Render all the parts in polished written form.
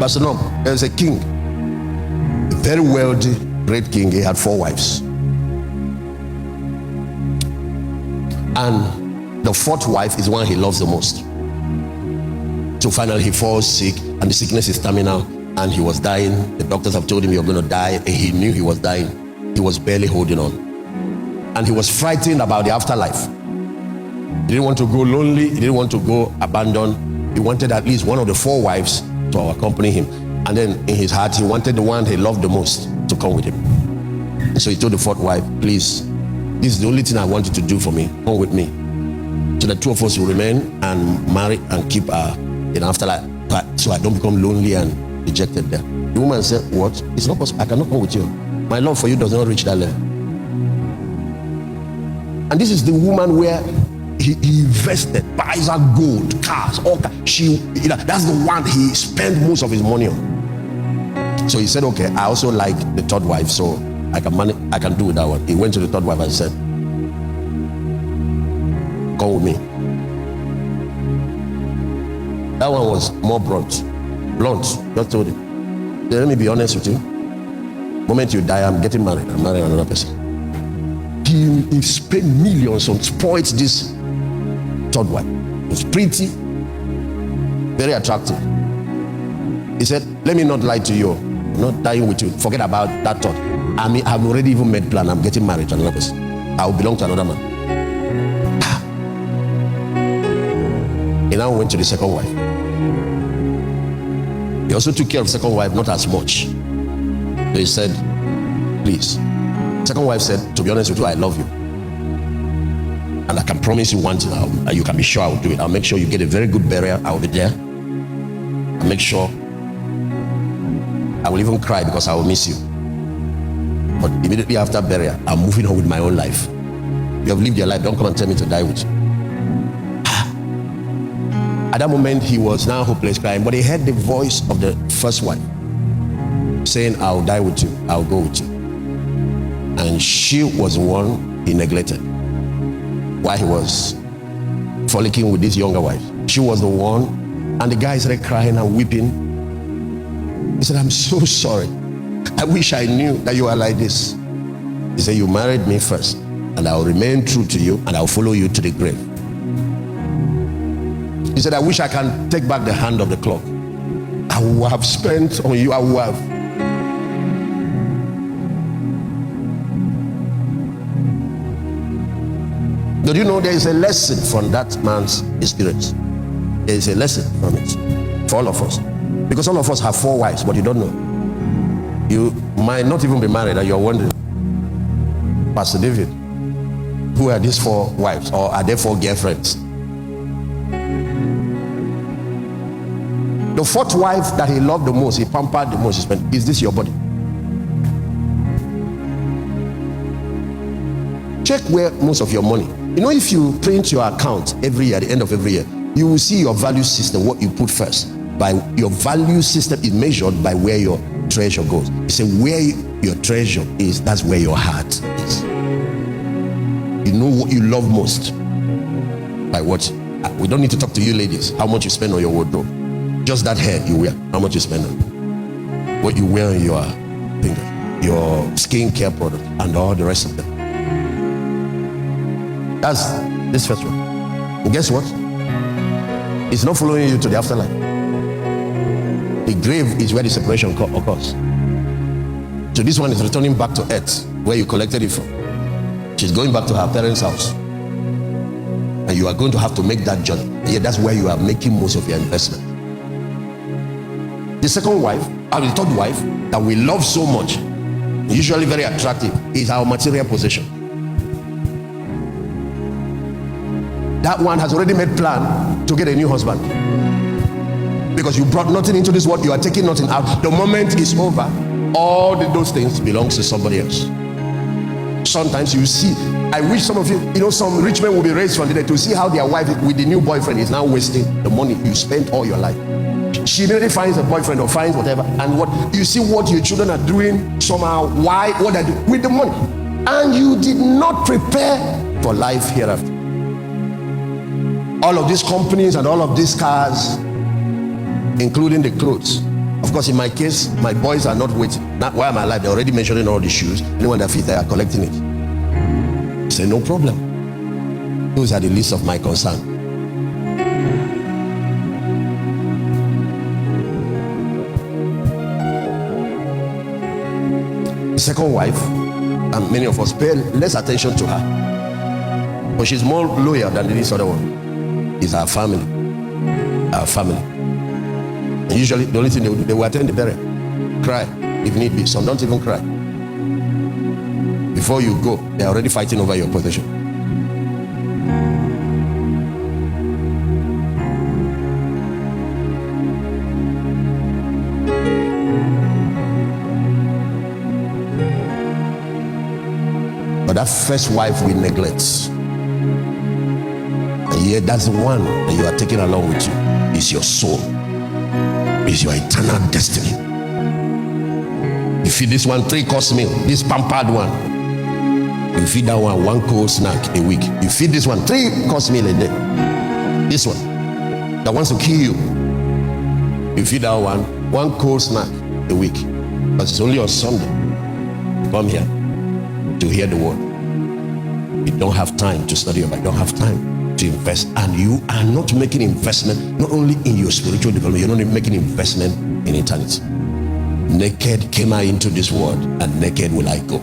Pastor Nom, there's a king, a very wealthy, great king. He had 4 wives. And the 4th wife is the one he loves the most. So finally he falls sick, and the sickness is terminal, and he was dying. The doctors have told him you're going to die, and he knew he was dying. He was barely holding on. And he was frightened about the afterlife. He didn't want to go lonely. He didn't want to go abandoned. He wanted at least one of the 4 wives to accompany him. And then in his heart, he wanted the one he loved the most to come with him. So he told the 4th wife, please, this is the only thing I want you to do for me. Come with me. So the 2 of us will remain and marry and keep in afterlife, so I don't become lonely and dejected there. The woman said, what? It's not possible. I cannot come with you. My love for you does not reach that level. And this is the woman where he invested, buys her gold, cars, all that. That's the one he spent most of his money on. So he said, okay, I also like the 3rd wife, so I can do with that one. He went to the 3rd wife and said, come with me. That one was more blunt. Just told him, let me be honest with you. The moment you die, I'm getting married. I'm marrying another person. He spent millions on spoiled this 3rd wife. It was pretty, very attractive. He said, let me not lie to you. I'm not dying with you. Forget about that thought. I mean, I've already even made plan. I'm getting married to another person. I will belong to another man. He now went to the 2nd wife. He also took care of the 2nd wife, not as much. So he said, please. 2nd wife said, to be honest with you, I love you. And I can promise you one thing, you can be sure I will do it. I'll make sure you get a very good burial. I will be there. I'll make sure. I will even cry because I will miss you. But immediately after burial, I'm moving on with my own life. You have lived your life. Don't come and tell me to die with you. At that moment, he was now hopeless crying, but he heard the voice of the 1st wife saying, I'll die with you. I'll go with you. And she was the one he neglected while he was frolicking with this younger wife. She was the one, and the guy started crying and weeping. He said, I'm so sorry. I wish I knew that you are like this. He said, you married me first, and I will remain true to you, and I will follow you to the grave. He said, I wish I can take back the hand of the clock. I will have spent on you, I will have. Do you know there is a lesson from that man's experience? There is a lesson from it for all of us. Because all of us have 4 wives, but you don't know. You might not even be married and you're wondering, Pastor David, who are these 4 wives? Or are there 4 girlfriends? The 4th wife that he loved the most, he pampered the most, he spent, is this your body? Check where most of your money. You know, if you print your account every year, at the end of every year, you will see your value system, what you put first. By your value system is measured by where your treasure goes. You say where your treasure is, that's where your heart is. You know what you love most by what. We don't need to talk to you ladies, how much you spend on your wardrobe. Just that hair you wear, how much you spend on what you wear on your finger, your skincare product, and all the rest of them. That's this first one. And guess what? It's not following you to the afterlife. The grave is where the separation occurs. So this one is returning back to earth, where you collected it from. She's going back to her parents' house. And you are going to have to make that journey. Yeah, that's where you are making most of your investment. The 2nd wife, and the 3rd wife, that we love so much, usually very attractive, is our material possession. That one has already made plan to get a new husband. Because you brought nothing into this world, you are taking nothing out. The moment is over, all those things belongs to somebody else. Sometimes you see, I wish some of you, some rich men will be raised from the dead to see how their wife with the new boyfriend is now wasting the money you spent all your life. She immediately finds a boyfriend or finds whatever, and what you see what your children are doing somehow, what they do with the money, and you did not prepare for life hereafter. All of these companies and all of these cars, including the clothes of course, in my case, my boys are not waiting. Not why am I alive? They're already measuring all the shoes. Anyone that fits, they are collecting it. I say, no problem. Those are the least of my concern. The second wife, and many of us pay less attention to her, but she's more loyal than this other one. Is our family. Our family. And usually the only thing they will do, they will attend the burial, cry if need be. Some don't even cry. Before you go, they're already fighting over your possession. But that first wife we neglect. And yet that's the one that you are taking along with you. Is your soul. Is your eternal destiny. You feed this one 3-course meal, this pampered one. You feed that one 1 cold snack a week. You feed this one 3-course meal a day. This one that wants to kill you. You feed that one 1 cold snack a week. But it's only on Sunday you come here to hear the word. You don't have time to study your Bible. You don't have time to invest, and you are not making investment not only in your spiritual development, you're not making investment in eternity. Naked came I into this world, and naked will I go.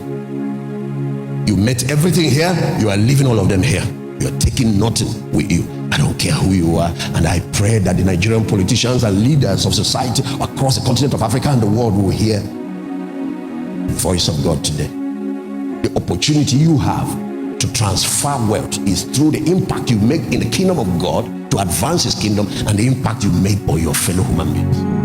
You met everything here, you are leaving all of them here. You're taking nothing with you. I don't care who you are, and I pray that the Nigerian politicians and leaders of society across the continent of Africa and the world will hear the voice of God today. The opportunity you have to transfer wealth is through the impact you make in the kingdom of God to advance his kingdom, and the impact you make on your fellow human beings.